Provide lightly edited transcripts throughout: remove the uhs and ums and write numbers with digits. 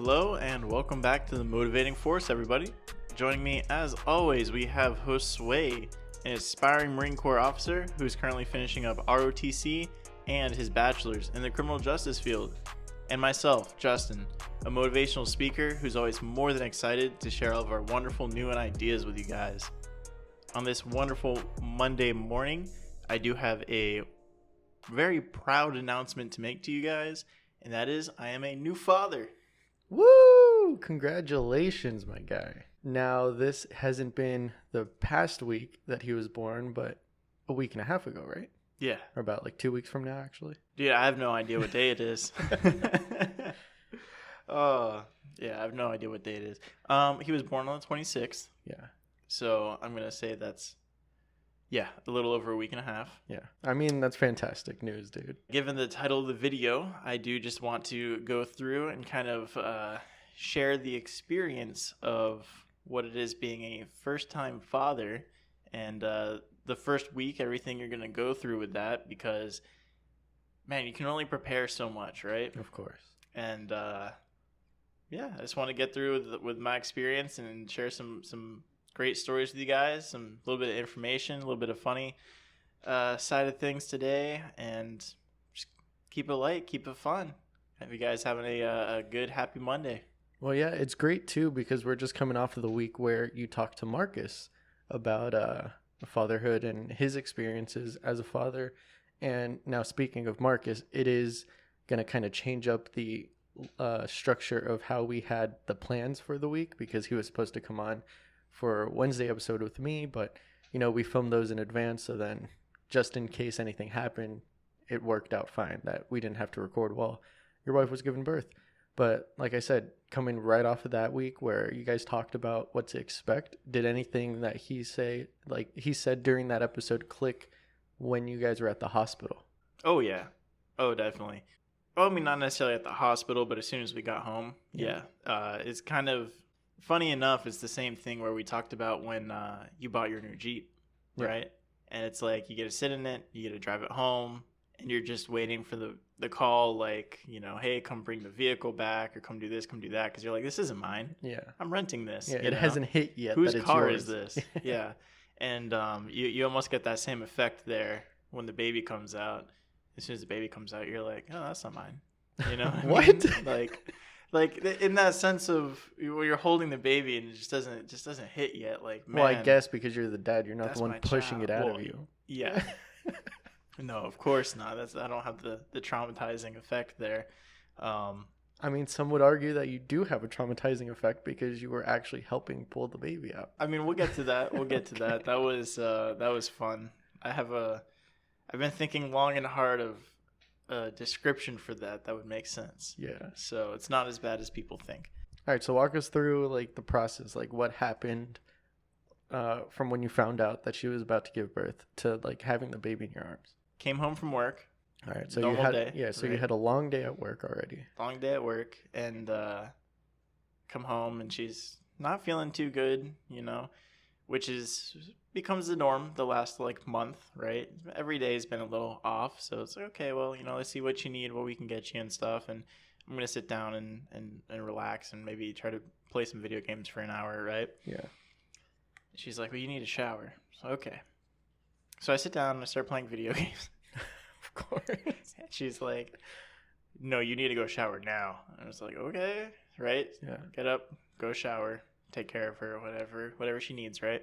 hello, and welcome back to the Motivating Force, everybody. Joining me, as always, we have host Sway, an aspiring Marine Corps officer who is currently finishing up ROTC and his bachelor's in the criminal justice field, and myself, Justin, a motivational speaker who's always more than excited to share all of our wonderful new ideas with you guys. On this wonderful Monday morning, I do have a very proud announcement to make to you guys, and that is I am a new father. Woo! Congratulations, my guy. Now, this hasn't been the past week that he was born, but a week and a half ago, right? Yeah. Or about like 2 weeks from now, actually. Dude, I have no idea what day it is. Oh, yeah, I have no idea what day it is. He was born on the 26th. Yeah. So I'm going to say that's, a little over a week and a half. Yeah. I mean, that's fantastic news, dude. Given the title of the video, I do just want to go through and kind of share the experience of what it is being a first-time father and the first week, everything you're going to go through with that because, man, you can only prepare so much, right? Of course. And, I just want to get through with my experience and share some great stories with you guys, a little bit of information, a little bit of funny side of things today, and just keep it light, keep it fun. Have you guys having a good, happy Monday? Well, yeah, it's great, too, because we're just coming off of the week where you talked to Marcus about fatherhood and his experiences as a father. And now, speaking of Marcus, it is going to kind of change up the structure of how we had the plans for the week because he was supposed to come on for Wednesday episode with me, but we filmed those in advance, so then just in case anything happened, it worked out fine that we didn't have to record while your wife was giving birth. But like I said, coming right off of that week where you guys talked about what to expect, did anything that he said during that episode click when you guys were at the hospital? Oh yeah, definitely. I mean, not necessarily at the hospital, but as soon as we got home, it's kind of funny enough. It's the same thing where we talked about when you bought your new Jeep, right? And it's like you get to sit in it, you get to drive it home, and you're just waiting for the call, like, hey, come bring the vehicle back or come do this, come do that, because you're like, this isn't mine. Yeah. I'm renting this. Yeah, it hasn't hit yet. Whose car yours. is this? Yeah. And you almost get that same effect there when the baby comes out. As soon as the baby comes out, you're like, oh, that's not mine. You know what What? I mean? Like in that sense of where you're holding the baby and it just doesn't hit yet. Like, man, well, I guess because you're the dad, you're not the one pushing it out well, of you. Yeah. No, of course not. I don't have the traumatizing effect there. I mean, some would argue that you do have a traumatizing effect because you were actually helping pull the baby out. I mean, we'll get to that. That. That was fun. I've been thinking long and hard of a description for that would make sense. Yeah. So it's not as bad as people think. All right. So walk us through like the process, like what happened from when you found out that she was about to give birth to like having the baby in your arms. Came home from work. All right. So normal day, you had a long day at work already. Long day at work, and come home and she's not feeling too good, which becomes the norm the last like month, right? Every day has been a little off, so it's like, okay, well, let's see what you need, what we can get you and stuff, and I'm gonna sit down and relax and maybe try to play some video games for an hour, right? Yeah. She's like, well, you need a shower. So okay. So I sit down and I start playing video games. Of course. She's like, no, you need to go shower now. And I was like, okay, right? Yeah. Get up, go shower, take care of her, whatever she needs, right?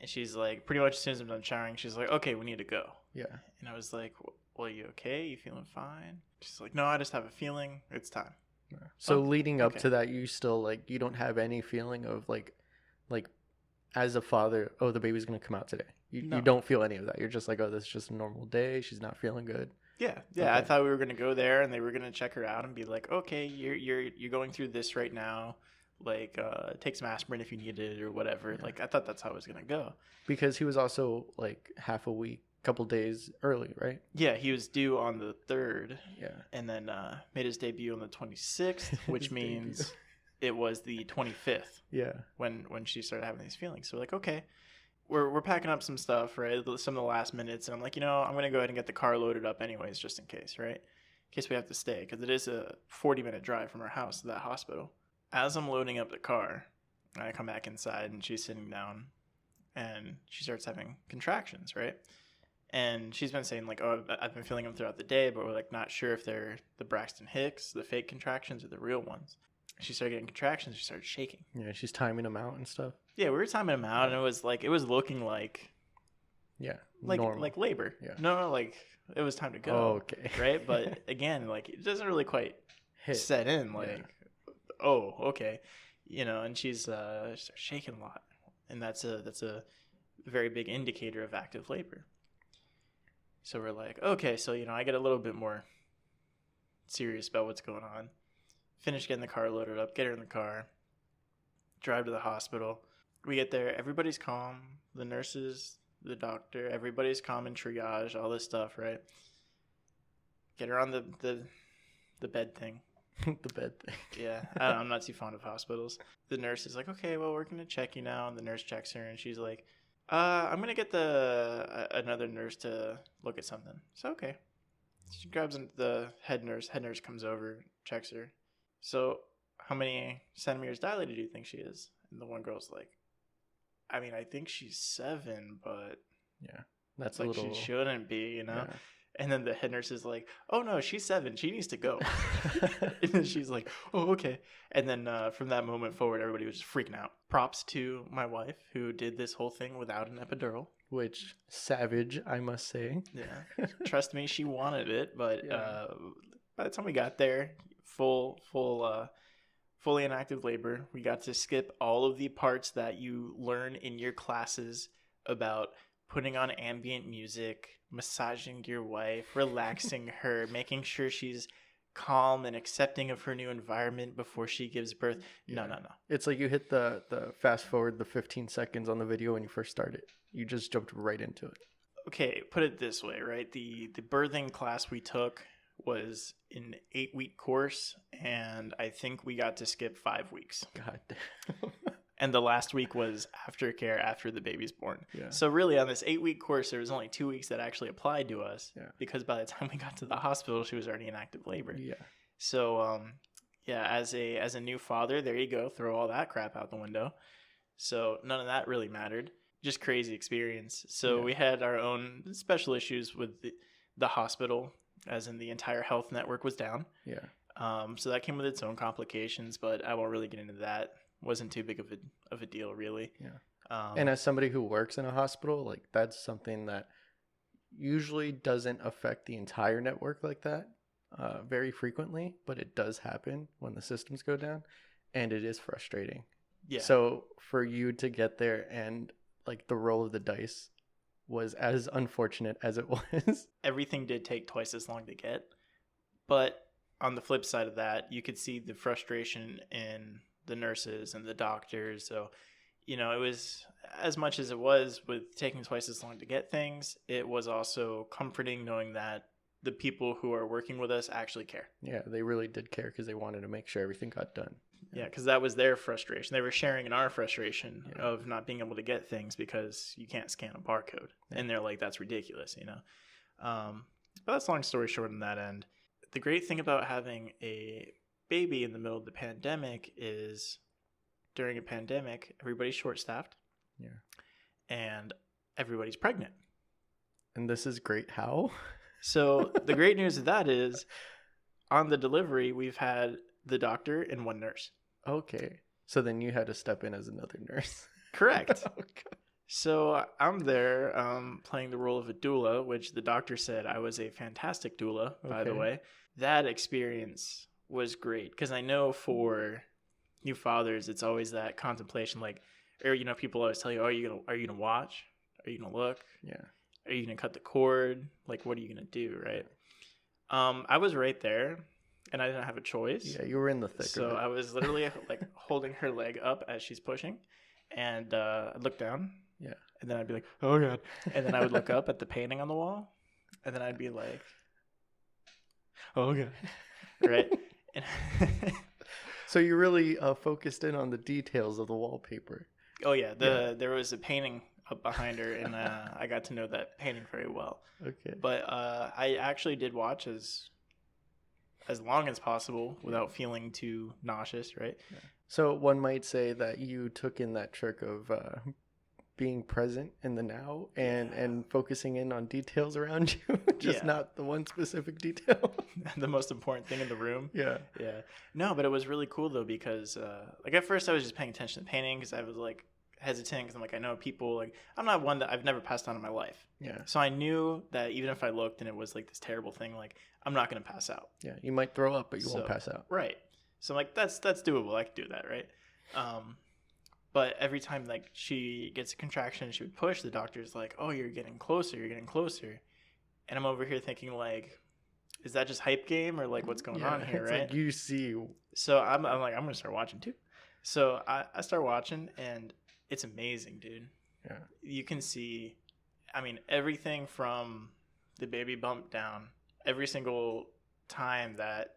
And she's like, pretty much as soon as I'm done showering, she's like, okay, we need to go. Yeah. And I was like, well, you okay? You feeling fine? She's like, no, I just have a feeling it's time. Yeah. So leading up to that, you still like, you don't have any feeling of like as a father, oh, the baby's going to come out today. You don't feel any of that. You're just like, oh, this is just a normal day. She's not feeling good. Yeah. Okay. I thought we were going to go there and they were going to check her out and be like, okay, you're going through this right now. Like, take some aspirin if you need it or whatever. Yeah. Like, I thought that's how it was going to go. Because he was also like half a week, couple days early, right? Yeah, he was due on the 3rd. Yeah. And then made his debut on the 26th, which means it was the 25th. Yeah. When she started having these feelings. So we're like, okay, we're packing up some stuff, right? Some of the last minutes. And I'm like, I'm going to go ahead and get the car loaded up anyways, just in case, right? case we have to stay, because it is a 40-minute drive from our house to that hospital. As I'm loading up the car, I come back inside and she's sitting down and she starts having contractions, right? And she's been saying, like, oh, I've been feeling them throughout the day, but we're, like, not sure if they're the Braxton Hicks, the fake contractions, or the real ones. She started getting contractions. She started shaking. Yeah, she's timing them out and stuff. Yeah, we were timing them out, and it was looking like normal. like labor. Yeah. No, like it was time to go. Oh, okay. Right? But again, like it doesn't really quite set in. Like, oh, okay. And she's starts shaking a lot. And that's a very big indicator of active labor. So we're like, okay, so I get a little bit more serious about what's going on. Finish getting the car loaded up, get her in the car, drive to the hospital. We get there, everybody's calm, the nurses, the doctor, everybody's calm in triage, all this stuff, right? Get her on the bed thing. The bed thing. Yeah, I'm not too fond of hospitals. The nurse is like, okay, well, we're going to check you now. And the nurse checks her, and she's like, I'm going to get another nurse to look at something. So, okay. She grabs the head nurse. Head nurse comes over, checks her. So, how many centimeters dilated do you think she is? And the one girl's like, I mean, I think she's 7, but yeah, that's like a little... she shouldn't be, Yeah. And then the head nurse is like, oh no, she's 7. She needs to go. And then she's like, oh, okay. And then from that moment forward, everybody was just freaking out. Props to my wife who did this whole thing without an epidural. Which, savage, I must say. Yeah. Trust me, she wanted it. But Yeah. by the time we got there, fully in active labor, we got to skip all of the parts that you learn in your classes about putting on ambient music, massaging your wife, relaxing her, making sure she's calm and accepting of her new environment before she gives birth. Yeah. No. It's like you hit the fast forward the 15 seconds on the video when you first started. You just jumped right into it. Okay, put it this way, right? The birthing class we took was an 8-week course, and I think we got to skip 5 weeks. God damn. And the last week was aftercare after the baby's born. Yeah. So really on this 8-week course, there was only 2 weeks that actually applied to us. Yeah. Because by the time we got to the hospital, she was already in active labor. Yeah. So, as a new father, there you go. Throw all that crap out the window. So none of that really mattered. Just crazy experience. So we had our own special issues with the hospital, as in the entire health network was down. Yeah. So that came with its own complications, but I won't really get into that. Wasn't too big of a deal, really. Yeah. And as somebody who works in a hospital, like that's something that usually doesn't affect the entire network like that very frequently, but it does happen when the systems go down, and it is frustrating. Yeah. So for you to get there and like the roll of the dice was as unfortunate as it was. Everything did take twice as long to get, but on the flip side of that, you could see the frustration in the nurses and the doctors. So, it was, as much as it was with taking twice as long to get things, it was also comforting knowing that the people who are working with us actually care. Yeah, they really did care because they wanted to make sure everything got done. Yeah, because that was their frustration. They were sharing in our frustration of not being able to get things because you can't scan a barcode. Yeah. And they're like, that's ridiculous, But that's long story short on that end. The great thing about having a baby in the middle of the pandemic is during a pandemic, everybody's short-staffed. Yeah. And everybody's pregnant. And this is great. How? So the great news of that is on the delivery, we've had the doctor and one nurse. Okay. So then you had to step in as another nurse. Correct. Okay. So I'm there playing the role of a doula, which the doctor said I was a fantastic doula, by the way. That experience was great because I know for new fathers, it's always that contemplation, like, or, people always tell you, oh, are you gonna watch? Are you gonna look? Yeah. Are you gonna cut the cord? Like, what are you gonna do, right? I was right there, and I didn't have a choice. Yeah, you were in the thick So of it. I was literally like holding her leg up as she's pushing, and I'd look down. Yeah. And then I'd be like, oh god. And then I would look up at the painting on the wall, and then I'd be like, oh god. Right. So you really focused in on the details of the wallpaper. Oh yeah, there was a painting up behind her, and I got to know that painting very well. Okay. But I actually did watch as as long as possible without feeling too nauseous, right? So one might say that you took in that trick of being present in the now and focusing in on details around you, just not the one specific detail. The most important thing in the room. Yeah. No, but it was really cool though, because like at first I was just paying attention to painting because I was like hesitant because I'm like, I know people, like I'm not one that I've never passed on in my life. Yeah. So I knew that even if I looked and it was like this terrible thing, like I'm not going to pass out. Yeah. You might throw up, but you won't pass out. Right. So I'm like, that's doable. I could do that. Right. But every time like she gets a contraction, she would push, the doctor's like, oh, you're getting closer. And I'm over here thinking like, is that just hype game or like what's going on here? Right. Like you see. So I'm like, I'm going to start watching too. So I start watching and it's amazing, dude. Yeah. You can see, I mean, everything from the baby bump down, every single time that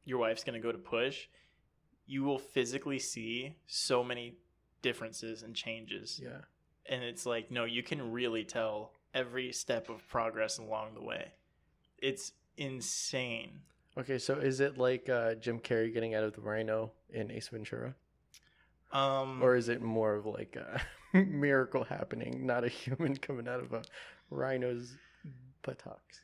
your wife's going to go to push, you will physically see so many differences and changes. Yeah. And it's like, no, you can really tell every step of progress along the way. It's insane. Okay, so is it like Jim Carrey getting out of the Rhino in Ace Ventura? Or is it more of like a miracle happening, not a human coming out of a rhino's buttocks?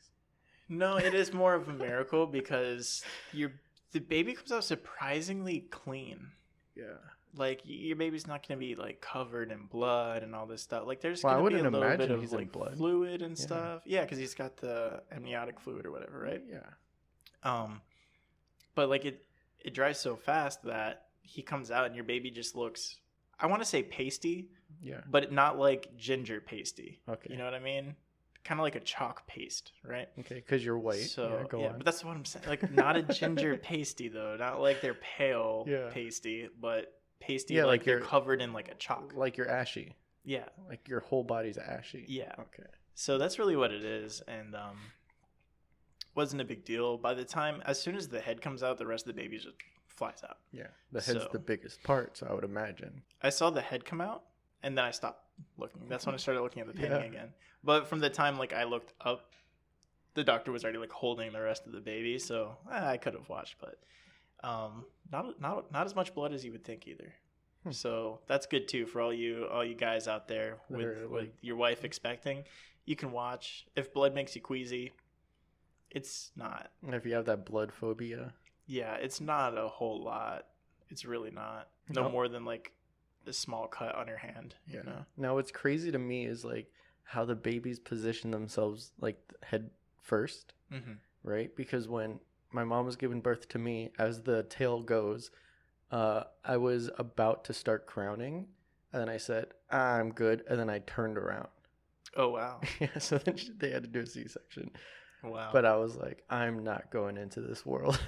No, it is more of a miracle because the baby comes out surprisingly clean. Yeah. Like your baby's not going to be like covered in blood and all this stuff. Like there's going to be a little bit of like fluid and stuff. Yeah, because he's got the amniotic fluid or whatever, right? Yeah. But like it dries so fast that he comes out and your baby just looks, I want to say pasty. Yeah. But not like ginger pasty. Okay. You know what I mean? Kind of like a chalk paste, right? Okay, because you're white. So go on. But that's what I'm saying. Like not a ginger pasty though. Not like they're pale pasty, but pasty like they're covered in like a chalk. Like you're ashy. Yeah. Like your whole body's ashy. Yeah. Okay. So that's really what it is, and wasn't a big deal. By the time, as soon as the head comes out, the rest of the baby just flies out. Yeah. The head's the biggest part, so I would imagine. I saw the head come out, and then I stopped looking. That's when I started looking at the painting again. But from the time like I looked up, the doctor was already like holding the rest of the baby, so I could have watched, but not as much blood as you would think either. So that's good too for all you guys out there with your wife expecting. You can watch. If blood makes you queasy, it's not. And if you have that blood phobia, yeah, it's not a whole lot. It's really not. No more than like a small cut on your hand. Yeah. You know? Now what's crazy to me is like how the babies position themselves like head first, right? Because when my mom was giving birth to me, as the tale goes, I was about to start crowning, and then I said, I'm good, and then I turned around. Oh, wow. Yeah, so then they had to do a C-section. Wow. But I was like, I'm not going into this world.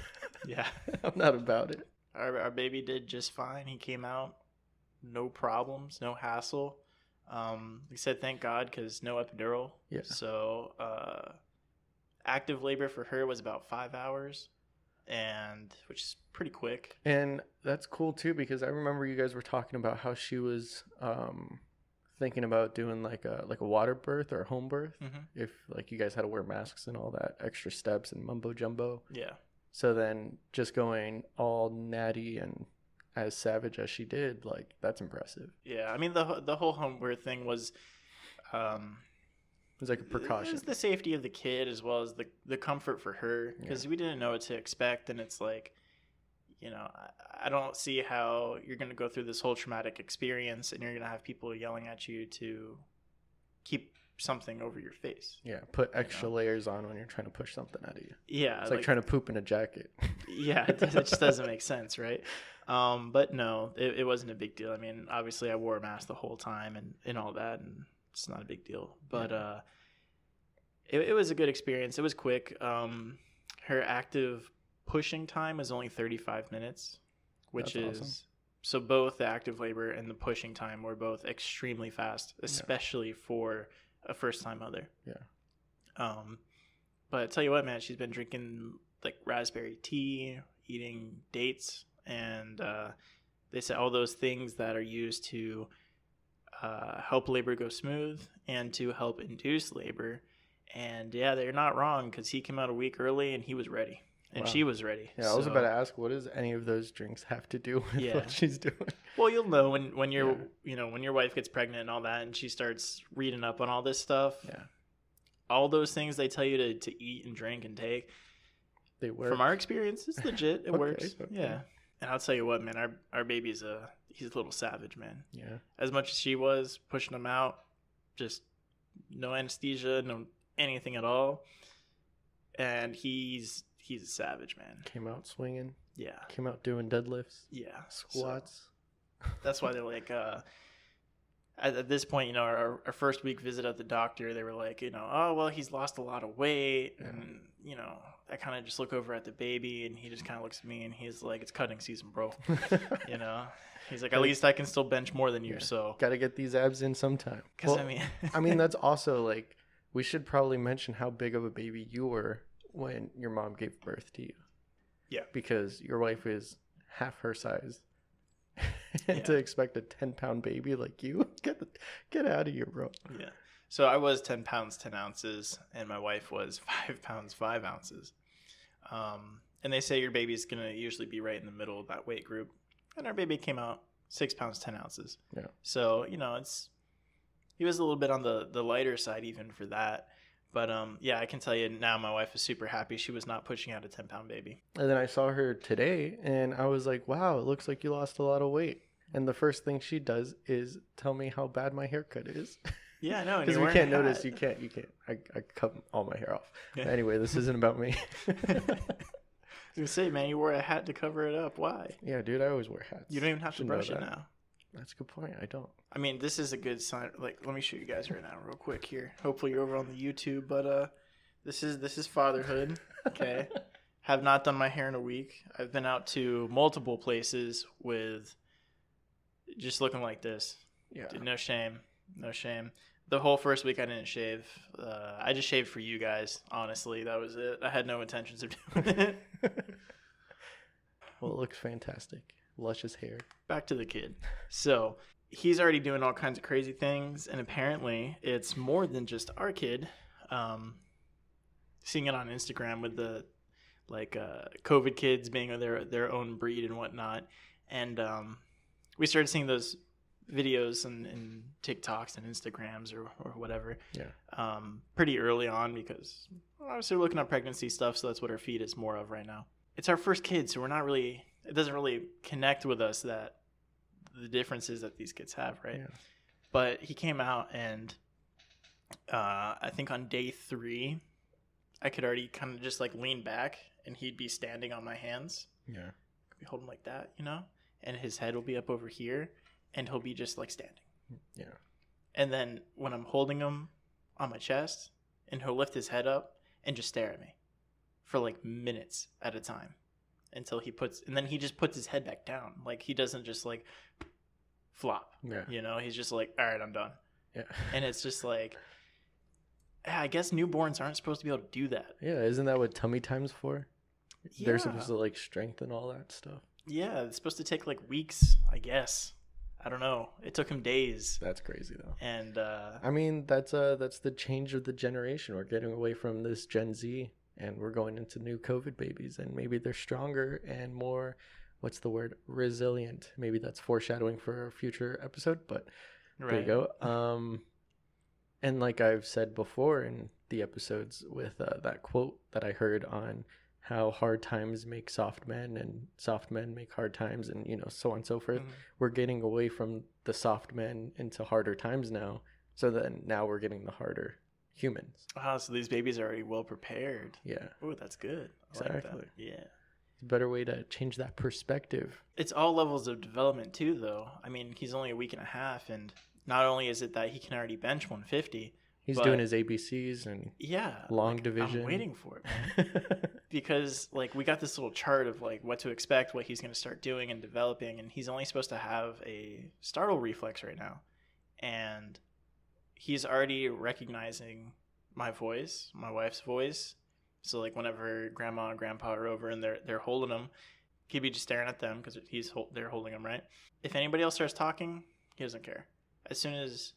Yeah. I'm not about it. Our baby did just fine. He came out, no problems, no hassle. We said thank God because no epidural. Yeah. So active labor for her was about 5 hours, and which is pretty quick. And that's cool too, because I remember you guys were talking about how she was thinking about doing like a water birth or a home birth, if like you guys had to wear masks and all that extra steps and mumbo jumbo. Yeah. So then just going all natty and as savage as she did, like that's impressive. Yeah, I mean the whole home birth thing was it was like a precaution. It was the safety of the kid as well as the comfort for her, because we didn't know what to expect, and it's like, you know, I don't see how you're going to go through this whole traumatic experience and you're going to have people yelling at you to keep something over your face. Yeah, put extra layers on when you're trying to push something out of you. Yeah. It's like trying to poop in a jacket. Yeah, it just doesn't make sense, right? But no, it wasn't a big deal. I mean, obviously I wore a mask the whole time and all that, and it's not a big deal. But it was a good experience. It was quick. Her active pushing time was only 35 minutes, which That's is awesome. So both the active labor and the pushing time were both extremely fast, especially for a first-time mother. Yeah. But I tell you what, man, she's been drinking like raspberry tea, eating dates, and they said all those things that are used to help labor go smooth and to help induce labor. And yeah, they're not wrong, because he came out a week early and he was ready. and Wow. she was ready. Yeah, I was about to ask, what does any of those drinks have to do with what she's doing? Well, you'll know when you're when your wife gets pregnant and all that, and she starts reading up on all this stuff. Yeah. All those things they tell you to eat and drink and take. They work. From our experience, it's legit. It works. Okay. Yeah. And I'll tell you what, man, our baby's he's a little savage, man. Yeah. As much as she was pushing him out, just no anesthesia, no anything at all. And he's a savage, man. Came out swinging. Yeah. Came out doing deadlifts. Yeah. Squats. So that's why they're like, at this point, our first week visit at the doctor, they were like, oh, well, he's lost a lot of weight. Yeah. And, I kind of just look over at the baby and he just kind of looks at me and he's like, it's cutting season, bro. He's like, at least I can still bench more than you. Yeah. So got to get these abs in sometime. Because well, I mean, that's also like, we should probably mention how big of a baby you were when your mom gave birth to you. Yeah. Because your wife is half her size. And to expect a 10-pound baby like you, get out of here, bro. Yeah. So I was 10 pounds, 10 ounces, and my wife was 5 pounds, 5 ounces. And they say your baby's going to usually be right in the middle of that weight group. And our baby came out 6 pounds, 10 ounces. Yeah. So, he was a little bit on the lighter side even for that. But, I can tell you now my wife is super happy. She was not pushing out a 10-pound baby. And then I saw her today, and I was like, wow, it looks like you lost a lot of weight. And the first thing she does is tell me how bad my haircut is. Yeah, I know. Because we can't notice. You can't. I cut all my hair off. Yeah. Anyway, this isn't about me. I was going to say, man, you wore a hat to cover it up. Why? Yeah, dude, I always wear hats. You don't even have to brush it now. That's a good point. I don't. I mean, this is a good sign. Like, let me show you guys right now real quick here. Hopefully you're over on the YouTube, but this is fatherhood. Okay. Have not done my hair in a week. I've been out to multiple places with just looking like this. Yeah. Dude, no shame. No shame. The whole first week I didn't shave. I just shaved for you guys. Honestly, that was it. I had no intentions of doing it. Well, it looks fantastic. Luscious hair. Back to the kid. So he's already doing all kinds of crazy things, and apparently it's more than just our kid. Seeing it on Instagram with the COVID kids being their own breed and whatnot, and we started seeing those videos and TikToks and Instagrams or whatever. Yeah. Pretty early on because obviously we're looking at pregnancy stuff, so that's what our feed is more of right now. It's our first kid, so it doesn't really connect with us that the differences that these kids have, right? Yeah. But he came out and I think on day 3, I could already kind of just lean back and he'd be standing on my hands. Yeah. I'd be holding like that, and his head will be up over here and he'll be just standing. Yeah. And then when I'm holding him on my chest and he'll lift his head up and just stare at me for minutes at a time until and then he just puts his head back down. He doesn't just flop. Yeah. He's just all right, I'm done. Yeah. And it's just I guess newborns aren't supposed to be able to do that. Yeah. Isn't that what tummy time's for? Yeah. They're supposed to strengthen all that stuff. Yeah. It's supposed to take weeks, I guess. I don't know. It took him days. That's crazy though. And I mean, that's the change of the generation. We're getting away from this Gen Z and we're going into new COVID babies, and maybe they're stronger and more, what's the word? Resilient. Maybe that's foreshadowing for a future episode, but right. There you go. And like I've said before in the episodes with that quote that I heard on how hard times make soft men and soft men make hard times, and so on and so forth. Mm-hmm. We're getting away from the soft men into harder times now. So then now we're getting the harder humans. Wow, so these babies are already well prepared. Yeah. Oh, that's good. Exactly. Like that. Yeah. It's a better way to change that perspective. It's all levels of development too, though. I mean, he's only a week and a half, and not only is it that he can already bench 150, he's doing his ABCs and long division. I'm waiting for it, man. Because we got this little chart of what to expect, what he's going to start doing and developing, and he's only supposed to have a startle reflex right now, and he's already recognizing my voice, my wife's voice. So whenever grandma and grandpa are over and they're holding him, he'd be just staring at them because they're holding him, right? If anybody else starts talking, he doesn't care. As soon as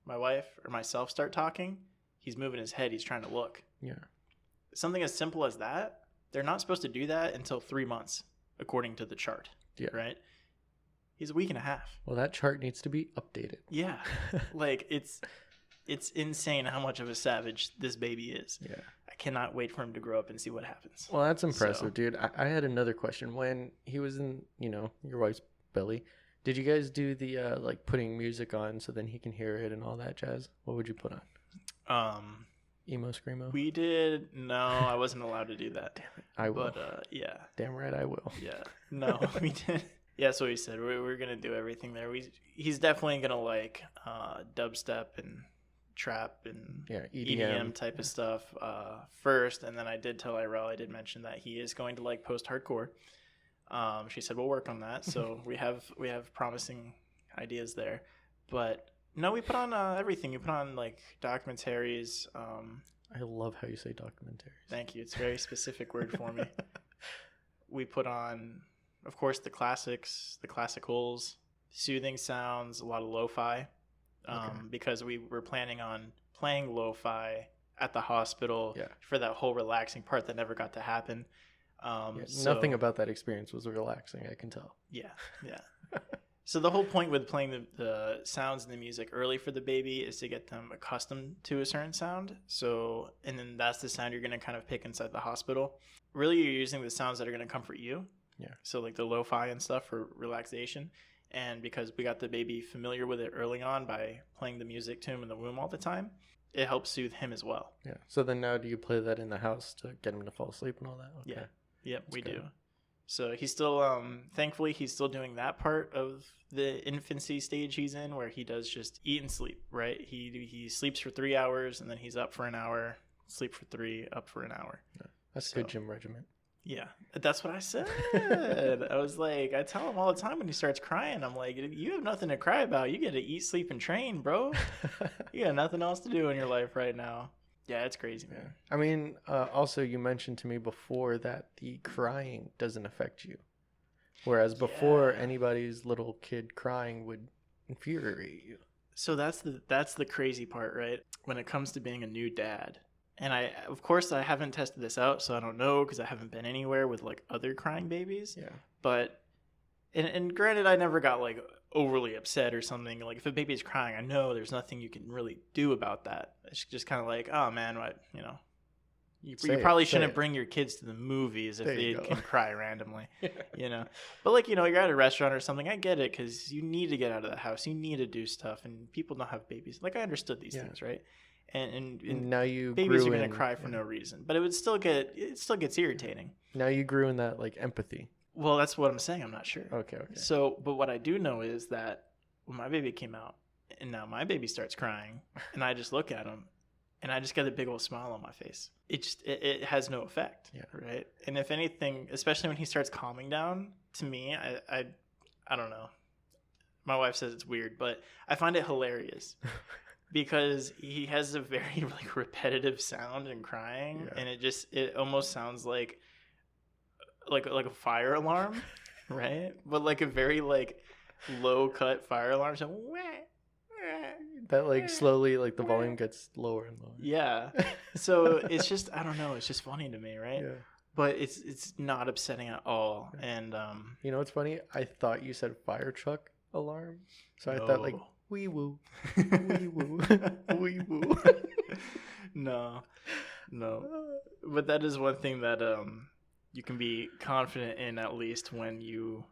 my wife or myself start talking, he's moving his head. He's trying to look. Yeah. Something as simple as that they're not supposed to do that until 3 months, according to the chart. Yeah. Right? He's a week and a half. Well, that chart needs to be updated. Yeah. Like, it's insane how much of a savage this baby is. Yeah. I cannot wait for him to grow up and see what happens. Well, that's impressive, So- dude. I had another question. When he was in, your wife's belly, did you guys do the like putting music on so then he can hear it and all that jazz? What would you put on? Emo screamo? We did. No, I wasn't allowed to do that. Damn it. I will. But yeah. Damn right I will. Yeah. No, we did. Yeah, that's what we said. We're gonna do everything there. He's definitely gonna like dubstep and trap and Yeah, EDM type of stuff first, and then I did tell Irel, I did mention that he is going to like post hardcore. She said we'll work on that, so we have promising ideas there. But no, we put on everything. We put on like documentaries. I love how you say documentaries. Thank you. It's a very specific word for me. We put on, of course, the classics, the classicals, soothing sounds, a lot of lo-fi, because we were planning on playing lo-fi at the hospital for that whole relaxing part that never got to happen. Nothing about that experience was relaxing, I can tell. Yeah. So the whole point with playing the sounds and the music early for the baby is to get them accustomed to a certain sound. So, and then that's the sound you're going to kind of pick inside the hospital. Really, you're using the sounds that are going to comfort you. Yeah. So like the lo-fi and stuff for relaxation. And because we got the baby familiar with it early on by playing the music to him in the womb all the time, it helps soothe him as well. Yeah. So then now do you play that in the house to get him to fall asleep and all that? Okay. Yeah. Yep, we good. do. So he's still, thankfully, he's still doing that part of the infancy stage he's in where he does just eat and sleep, right? He sleeps for 3 hours and then he's up for an hour, sleep for 3, up for an hour. Yeah. That's a good gym regimen. Yeah, that's what I said. I was like, I tell him all the time when he starts crying, I'm like, you have nothing to cry about. You got to eat, sleep, and train, bro. You got nothing else to do in your life right now. Yeah, it's crazy, man. I mean, also you mentioned to me before that the crying doesn't affect you. Whereas before, anybody's little kid crying would infuriate you. So that's the crazy part, right? When it comes to being a new dad. And of course, I haven't tested this out, so I don't know because I haven't been anywhere with like other crying babies. Yeah. But, and granted, I never got like overly upset or something. Like if a baby's crying, I know there's nothing you can really do about that. It's just kind of like, oh man, what, you probably shouldn't bring your kids to the movies if they can cry randomly, But like, you're at a restaurant or something. I get it because you need to get out of the house. You need to do stuff, and people don't have babies. Like I understood these things, right? And now you babies are gonna cry for no reason, but it still gets irritating. Now you grew in that like empathy. Well, that's what I'm saying. I'm not sure. Okay. So, but what I do know is that when my baby came out, and now my baby starts crying, and I just look at him, and I just get a big old smile on my face. It has no effect, right? And if anything, especially when he starts calming down, to me, I don't know. My wife says it's weird, but I find it hilarious. Because he has a very like repetitive sound in crying, and it almost sounds like a fire alarm, right? But like a very like low cut fire alarm. So that like slowly like the volume gets lower and lower. Yeah. So it's just I don't know. It's just funny to me, right? Yeah. But it's not upsetting at all. And you know what's funny? I thought you said fire truck alarm, so I thought like. Wee woo, wee woo, wee woo. No. But that is one thing that you can be confident in, at least when you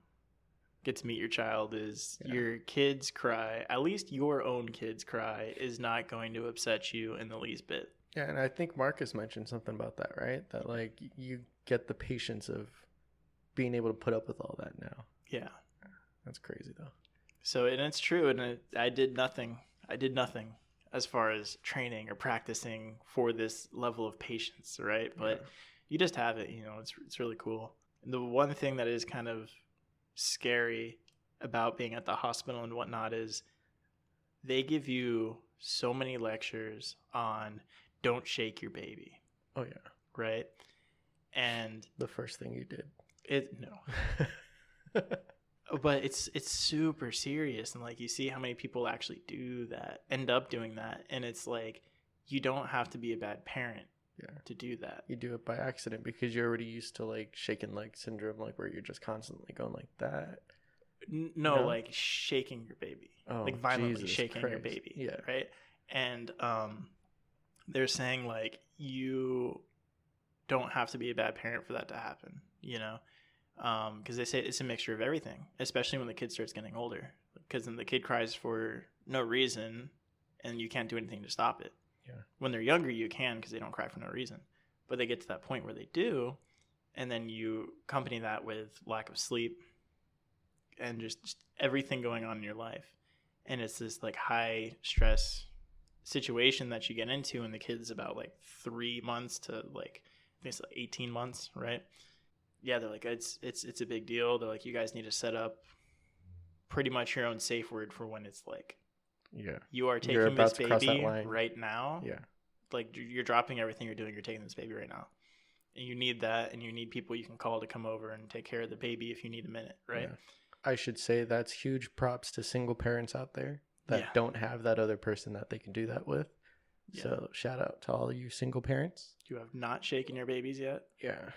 get to meet your child, is your kids cry. At least your own kids cry is not going to upset you in the least bit. Yeah, and I think Marcus mentioned something about that, right? That like you get the patience of being able to put up with all that now. Yeah, that's crazy though. So, and it's true, and I did nothing. I did nothing as far as training or practicing for this level of patience, right? But you just have it, it's really cool. And the one thing that is kind of scary about being at the hospital and whatnot is they give you so many lectures on don't shake your baby. Oh, yeah. Right? And the first thing you did. No. But it's super serious, and like you see how many people actually do that, end up doing that, and it's like you don't have to be a bad parent to do that. You do it by accident because you're already used to like shaking leg syndrome, like where you're just constantly going like that. No, like shaking your baby, like violently shaking your baby. Yeah. Right. And they're saying like you don't have to be a bad parent for that to happen, because they say it's a mixture of everything, especially when the kid starts getting older, because then the kid cries for no reason and you can't do anything to stop it. Yeah. When they're younger, you can, because they don't cry for no reason, but they get to that point where they do, and then you accompany that with lack of sleep and just everything going on in your life, and it's this like high stress situation that you get into when the kid's about like 3 months to like I think it's like 18 months, right? Yeah, they're like it's a big deal. They're like, you guys need to set up pretty much your own safe word for when it's like, you are taking this baby right now. Yeah, like you're dropping everything you're doing. You're taking this baby right now, and you need that, and you need people you can call to come over and take care of the baby if you need a minute, right? Yeah. I should say that's huge props to single parents out there that don't have that other person that they can do that with. Yeah. So shout out to all you single parents. You have not shaken your babies yet. Yeah.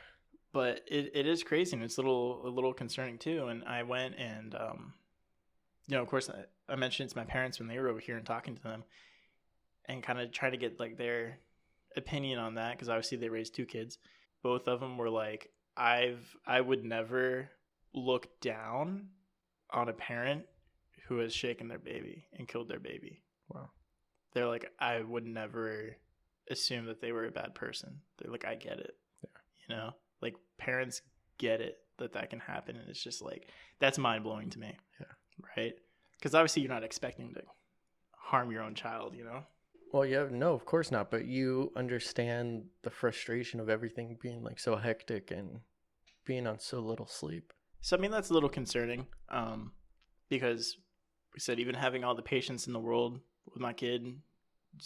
But it is crazy, and it's a little concerning too. And I went and, of course, I mentioned it to my parents when they were over here and talking to them and kind of trying to get like their opinion on that, because obviously they raised 2 kids. Both of them were like, I would never look down on a parent who has shaken their baby and killed their baby. Wow. They're like, I would never assume that they were a bad person. They're like, I get it. Yeah. Like parents get it that can happen. And it's just like, that's mind blowing to me. Yeah. Right. Because obviously you're not expecting to harm your own child, Well, yeah, no, of course not. But you understand the frustration of everything being like so hectic and being on so little sleep. So, I mean, that's a little concerning, because we said even having all the patience in the world with my kid,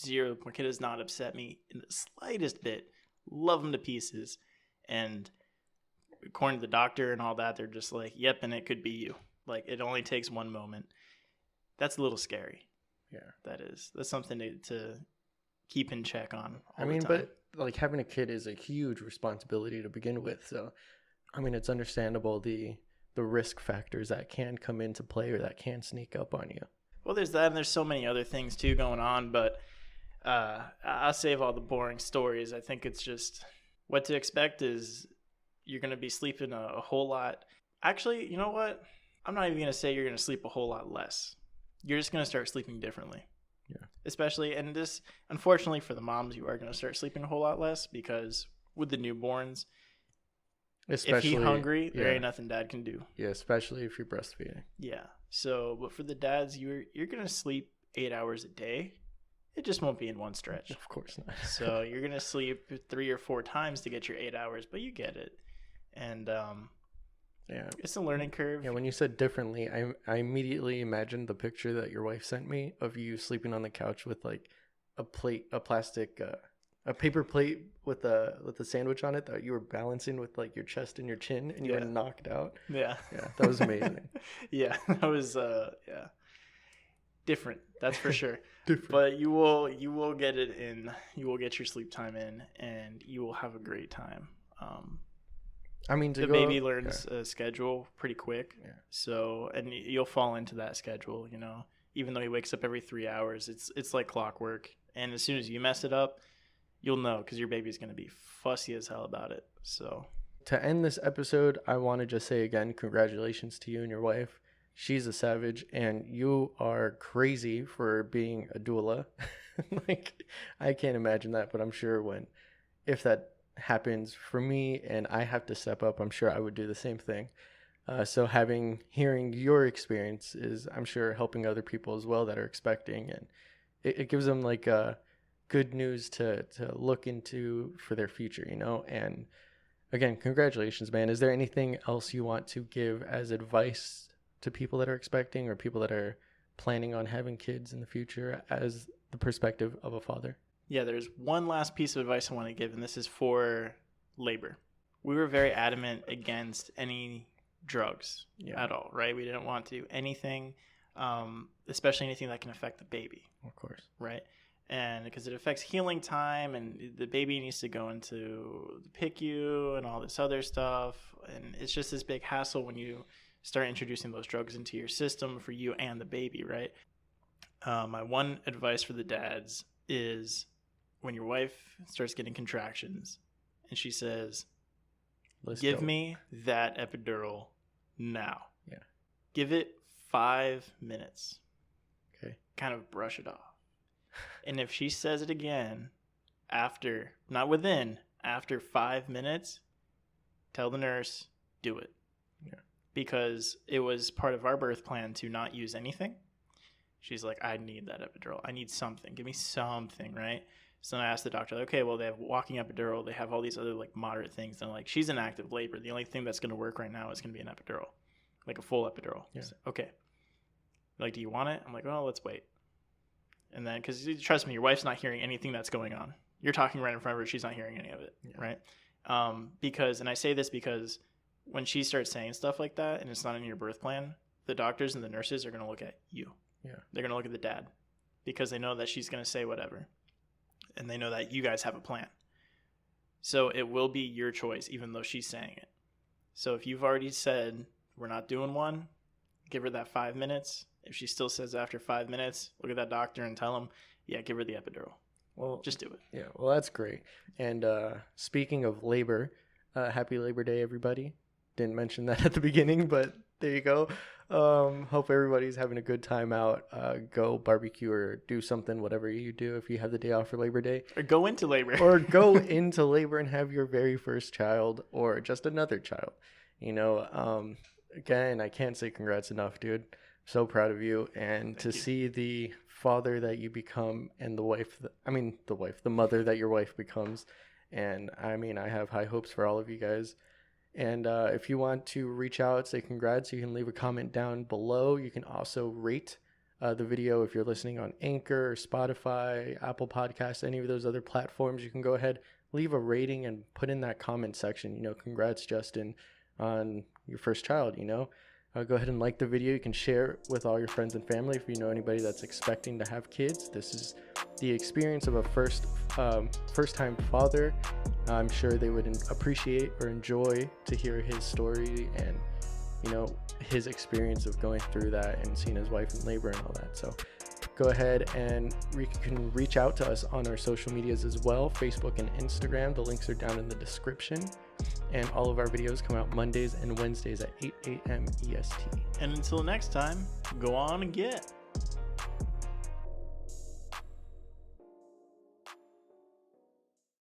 my kid has not upset me in the slightest bit. Love him to pieces. And according to the doctor and all that, they're just like, yep, and it could be you. Like, it only takes one moment. That's a little scary. Yeah. That's something to keep in check on all the time. But like having a kid is a huge responsibility to begin with. So, I mean, it's understandable the risk factors that can come into play or that can sneak up on you. Well, there's that, and there's so many other things too going on, but I'll save all the boring stories. I think it's just what to expect is you're going to be sleeping a whole lot. Actually, you know what? I'm not even going to say you're going to sleep a whole lot less. You're just going to start sleeping differently. Yeah. Especially, and this, unfortunately for the moms, you are going to start sleeping a whole lot less, because with the newborns, especially if he's hungry, there ain't nothing dad can do. Yeah, especially if you're breastfeeding. Yeah. So, but for the dads, you're going to sleep 8 hours a day. It just won't be in one stretch. Of course not. So you're going to sleep 3 or 4 times to get your 8 hours, but you get it. And it's a learning curve. Yeah, when you said differently, I immediately imagined the picture that your wife sent me of you sleeping on the couch with like a paper plate with a sandwich on it that you were balancing with like your chest and your chin, and you were knocked out. Yeah. Yeah, that was amazing. Yeah, that was different. That's for sure. Different. But you will get it in. You will get your sleep time in, and you will have a great time. I mean, the baby learns a schedule pretty quick. Yeah. So, and you'll fall into that schedule. Even though he wakes up every 3 hours, it's like clockwork. And as soon as you mess it up, you'll know, because your baby's going to be fussy as hell about it. So, to end this episode, I want to just say again, congratulations to you and your wife. She's a savage, and you are crazy for being a doula. Like, I can't imagine that, but I'm sure if that happens for me and I have to step up, I'm sure I would do the same thing. So hearing your experience is, I'm sure, helping other people as well that are expecting, and it gives them like good news to look into for their future, and again, congratulations, man. Is there anything else you want to give as advice to people that are expecting or people that are planning on having kids in the future as the perspective of a father? Yeah, there's one last piece of advice I want to give, and this is for labor. We were very adamant against any drugs at all, right? We didn't want to do anything, especially anything that can affect the baby. Of course. Right? and because it affects healing time, and the baby needs to go into the PICU and all this other stuff, and it's just this big hassle when you start introducing those drugs into your system for you and the baby, right? My one advice for the dads is when your wife starts getting contractions and she says, give me that epidural now. Yeah. Give it 5 minutes. Okay. Kind of brush it off. And if she says it again after 5 minutes, tell the nurse, do it. Yeah. Because it was part of our birth plan to not use anything. She's like, I need that epidural. I need something. Give me something, right? So then I asked the doctor, okay, well, they have walking epidural. They have all these other like moderate things. And like, she's in active labor. The only thing that's going to work right now is going to be an epidural, like a full epidural. Yeah. So, okay. Like, do you want it? I'm like, oh, let's wait. And then, because trust me, your wife's not hearing anything that's going on. You're talking right in front of her. She's not hearing any of it, right? Because, and I say this because when she starts saying stuff like that and it's not in your birth plan, the doctors and the nurses are going to look at you. Yeah. They're going to look at the dad because they know that she's going to say whatever. And they know that you guys have a plan. So it will be your choice, even though she's saying it. So if you've already said, we're not doing one, give her that 5 minutes. If she still says after 5 minutes, look at that doctor and tell him, yeah, give her the epidural. Well, just do it. Yeah, well, that's great. And speaking of labor, happy Labor Day, everybody. Didn't mention that at the beginning, but there you go. Hope everybody's having a good time out. Go barbecue or do something, whatever you do if you have the day off for Labor Day. Or go into labor. Or go into labor and have your very first child or just another child. You know, again, I can't say congrats enough, dude. So proud of you. And Thank you. See the father that you become and the mother that your wife becomes. And I mean, I have high hopes for all of you guys. And if you want to reach out, say congrats, you can leave a comment down below. You can also rate the video if you're listening on Anchor, Spotify, Apple Podcasts, any of those other platforms. You can go ahead, leave a rating and put in that comment section, you know, congrats, Justin, on your first child, you know. Go ahead and like the video. You can share it with all your friends and family if you know anybody that's expecting to have kids. This is the experience of a first-time father. I'm sure they would appreciate or enjoy to hear his story and, you know, his experience of going through that and seeing his wife in labor and all that. So go ahead and you can reach out to us on our social medias as well, Facebook and Instagram. The links are down in the description. And all of our videos come out Mondays and Wednesdays at 8 a.m. EST. And until next time, go on and get.